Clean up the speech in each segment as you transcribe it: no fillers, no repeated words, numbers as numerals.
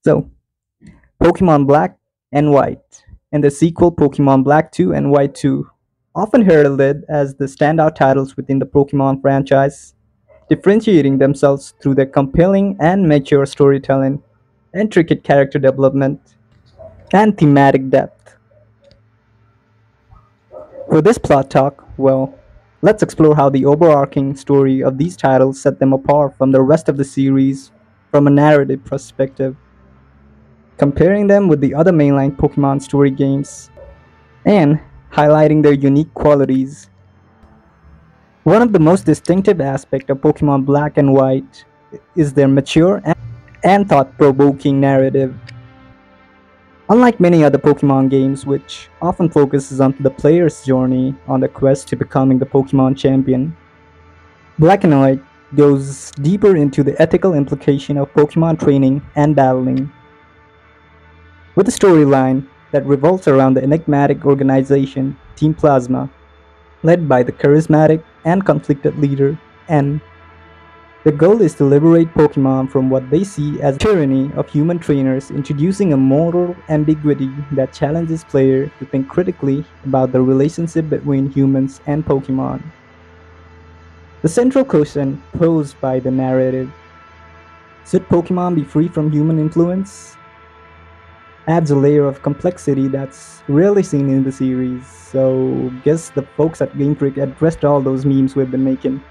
So, Pokemon Black and White, and the sequel Pokemon Black 2 and White 2, often heralded as the standout titles within the Pokemon franchise, differentiating themselves through their compelling and mature storytelling, intricate character development, and thematic depth. For this plot talk, well, let's explore how the overarching story of these titles set them apart from the rest of the series from a narrative perspective, comparing them with the other mainline Pokemon story games, and highlighting their unique qualities. One of the most distinctive aspects of Pokemon Black and White is their mature and thought-provoking narrative. Unlike many other Pokemon games, which often focuses on the player's journey on the quest to becoming the Pokemon champion, Black and White goes deeper into the ethical implication of Pokemon training and battling. With a storyline that revolves around the enigmatic organization Team Plasma, led by the charismatic and conflicted leader N. The goal is to liberate Pokemon from what they see as tyranny of human trainers, introducing a moral ambiguity that challenges players to think critically about the relationship between humans and Pokemon. The central question posed by the narrative, should Pokemon be free from human influence, adds a layer of complexity that's rarely seen in the series, so guess the folks at Game Freak addressed all those memes we've been making.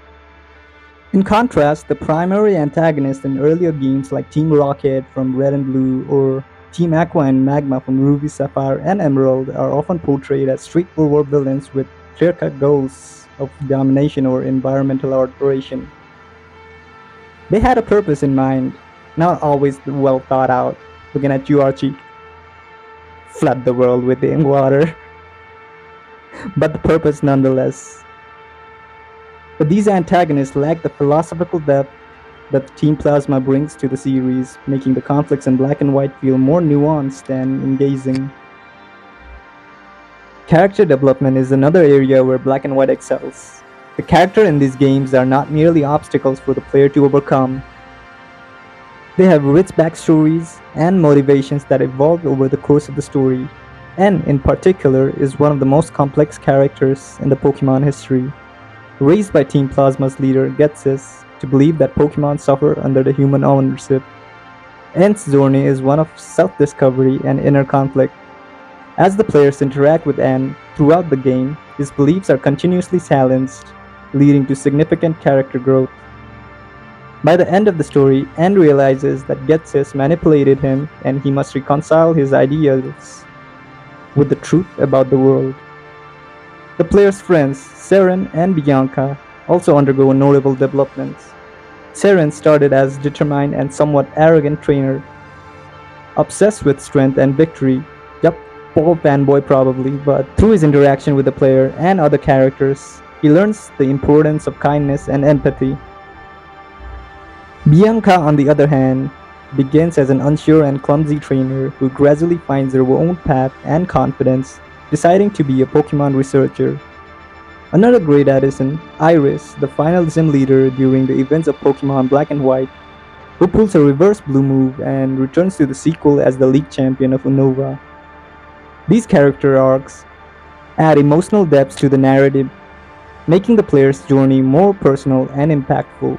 In contrast, the primary antagonists in earlier games like Team Rocket from Red and Blue or Team Aqua and Magma from Ruby, Sapphire, and Emerald are often portrayed as straightforward villains with clear-cut goals of domination or environmental alteration. They had a purpose in mind, not always well thought out. Looking at you, Archie. Flood the world with the water. But the purpose nonetheless. But these antagonists lack the philosophical depth that Team Plasma brings to the series, making the conflicts in Black and White feel more nuanced and engaging. Character development is another area where Black and White excels. The characters in these games are not merely obstacles for the player to overcome. They have rich backstories and motivations that evolve over the course of the story, and in particular is one of the most complex characters in the Pokemon history. Raised by Team Plasma's leader Ghetsis to believe that Pokemon suffer under the human ownership, Ent's journey is one of self-discovery and inner conflict. As the players interact with Ent throughout the game, his beliefs are continuously challenged, leading to significant character growth. By the end of the story, Ent realizes that Ghetsis manipulated him and he must reconcile his ideas with the truth about the world. The player's friends, Seren and Bianca, also undergo notable developments. Seren started as a determined and somewhat arrogant trainer, obsessed with strength and victory. Yup, Paul fanboy probably, but through his interaction with the player and other characters, he learns the importance of kindness and empathy. Bianca, on the other hand, begins as an unsure and clumsy trainer who gradually finds her own path and confidence, deciding to be a Pokemon researcher. Another great addition, Iris, the final gym leader during the events of Pokemon Black and White, who pulls a reverse blue move and returns to the sequel as the league champion of Unova. These character arcs add emotional depth to the narrative, making the player's journey more personal and impactful.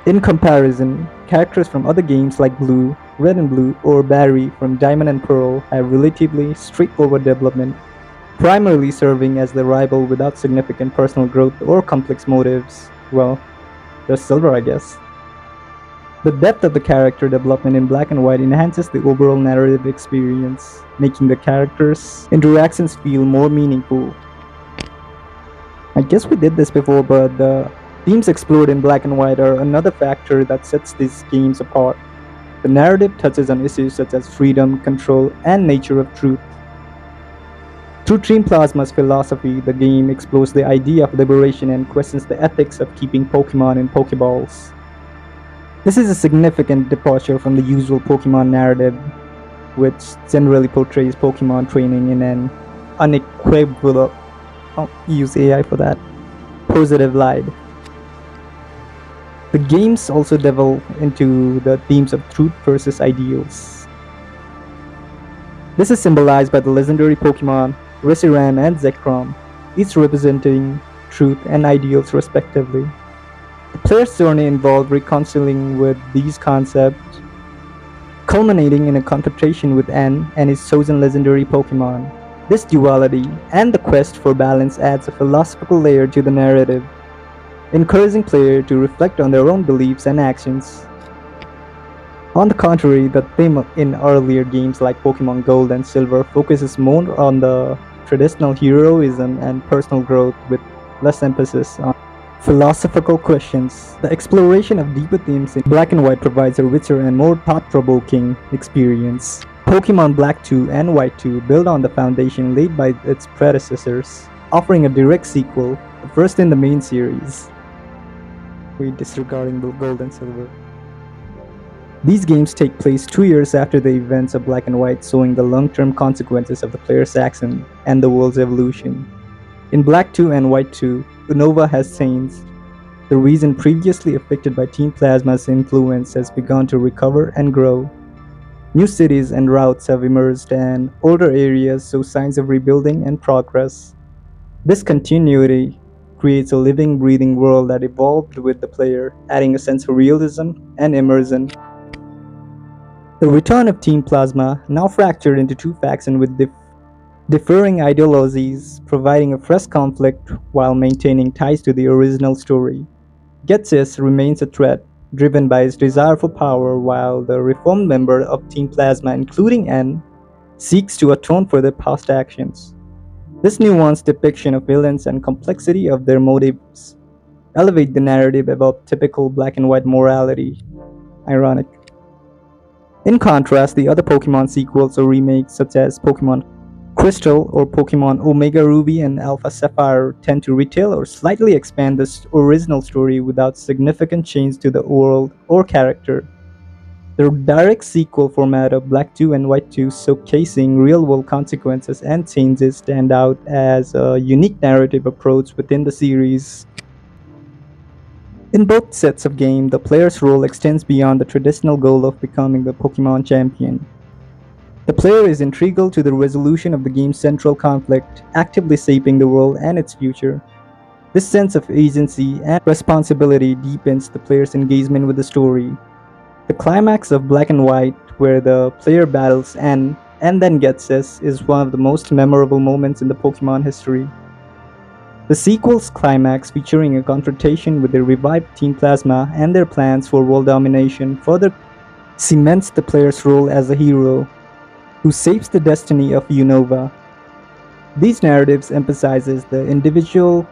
In comparison, characters from other games like Blue, Red and Blue, or Barry from Diamond and Pearl have relatively straightforward development, primarily serving as the rival without significant personal growth or complex motives. Well, there's Silver, I guess. The depth of the character development in Black and White enhances the overall narrative experience, making the characters' interactions feel more meaningful. I guess we did this before, but the themes explored in Black and White are another factor that sets these games apart. The narrative touches on issues such as freedom, control, and nature of truth. Through Team Plasma's philosophy, the game explores the idea of liberation and questions the ethics of keeping Pokemon in Pokeballs. This is a significant departure from the usual Pokemon narrative, which generally portrays Pokemon training in an unequivocal, use AI for that, positive light. The games also delve into the themes of truth versus ideals. This is symbolized by the legendary Pokemon Reshiram and Zekrom, each representing truth and ideals respectively. The player's journey involved reconciling with these concepts, culminating in a confrontation with N and his chosen legendary Pokemon. This duality and the quest for balance adds a philosophical layer to the narrative, encouraging players to reflect on their own beliefs and actions. On the contrary, the theme in earlier games like Pokemon Gold and Silver focuses more on the traditional heroism and personal growth with less emphasis on philosophical questions. The exploration of deeper themes in Black and White provides a richer and more thought-provoking experience. Pokemon Black 2 and White 2 build on the foundation laid by its predecessors, offering a direct sequel, the first in the main series. We're disregarding Gold and Silver. These games take place 2 years after the events of Black and White, showing the long-term consequences of the player's action and the world's evolution. In Black 2 and White 2, Unova has changed. The region previously affected by Team Plasma's influence has begun to recover and grow. New cities and routes have emerged and older areas show signs of rebuilding and progress. This continuity creates a living, breathing world that evolved with the player, adding a sense of realism and immersion. The return of Team Plasma, now fractured into two factions with differing ideologies, providing a fresh conflict while maintaining ties to the original story. Ghetsis remains a threat, driven by his desire for power, while the reformed member of Team Plasma, including N, seeks to atone for their past actions. This nuanced depiction of villains and complexity of their motives elevate the narrative above typical black and white morality. Ironic. In contrast, the other Pokemon sequels or remakes such as Pokemon Crystal or Pokemon Omega Ruby and Alpha Sapphire tend to retell or slightly expand the original story without significant change to the world or character. The direct sequel format of Black 2 and White 2, showcasing real-world consequences and changes, stand out as a unique narrative approach within the series. In both sets of games, the player's role extends beyond the traditional goal of becoming the Pokemon champion. The player is integral to the resolution of the game's central conflict, actively shaping the world and its future. This sense of agency and responsibility deepens the player's engagement with the story. The climax of Black and White, where the player battles N and then Ghetsis, is one of the most memorable moments in the Pokemon history. The sequel's climax, featuring a confrontation with the revived Team Plasma and their plans for world domination, further cements the player's role as a hero who shapes the destiny of Unova. These narratives emphasizes the individual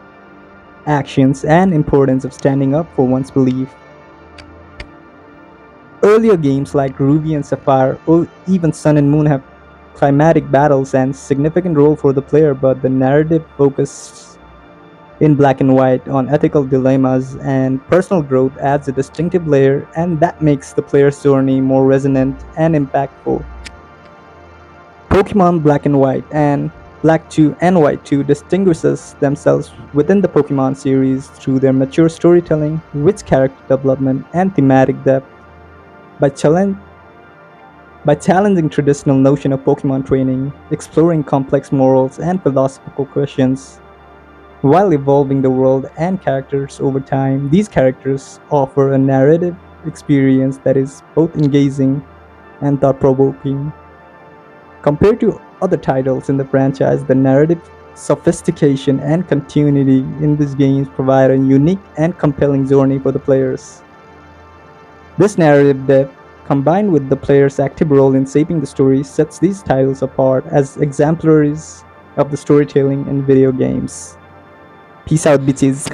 actions and importance of standing up for one's belief. Earlier games like Ruby and Sapphire or even Sun and Moon have climatic battles and significant role for the player, but the narrative focus in Black and White on ethical dilemmas and personal growth adds a distinctive layer, and that makes the player's journey more resonant and impactful. Pokemon Black and White and Black 2 and White 2 distinguishes themselves within the Pokemon series through their mature storytelling, rich character development, and thematic depth. By challenging traditional notion of Pokemon training, exploring complex morals and philosophical questions, while evolving the world and characters over time, these characters offer a narrative experience that is both engaging and thought-provoking. Compared to other titles in the franchise, the narrative sophistication and continuity in these games provide a unique and compelling journey for the players. This narrative depth, combined with the player's active role in shaping the story, sets these titles apart as exemplaries of the storytelling in video games. Peace out, bitches.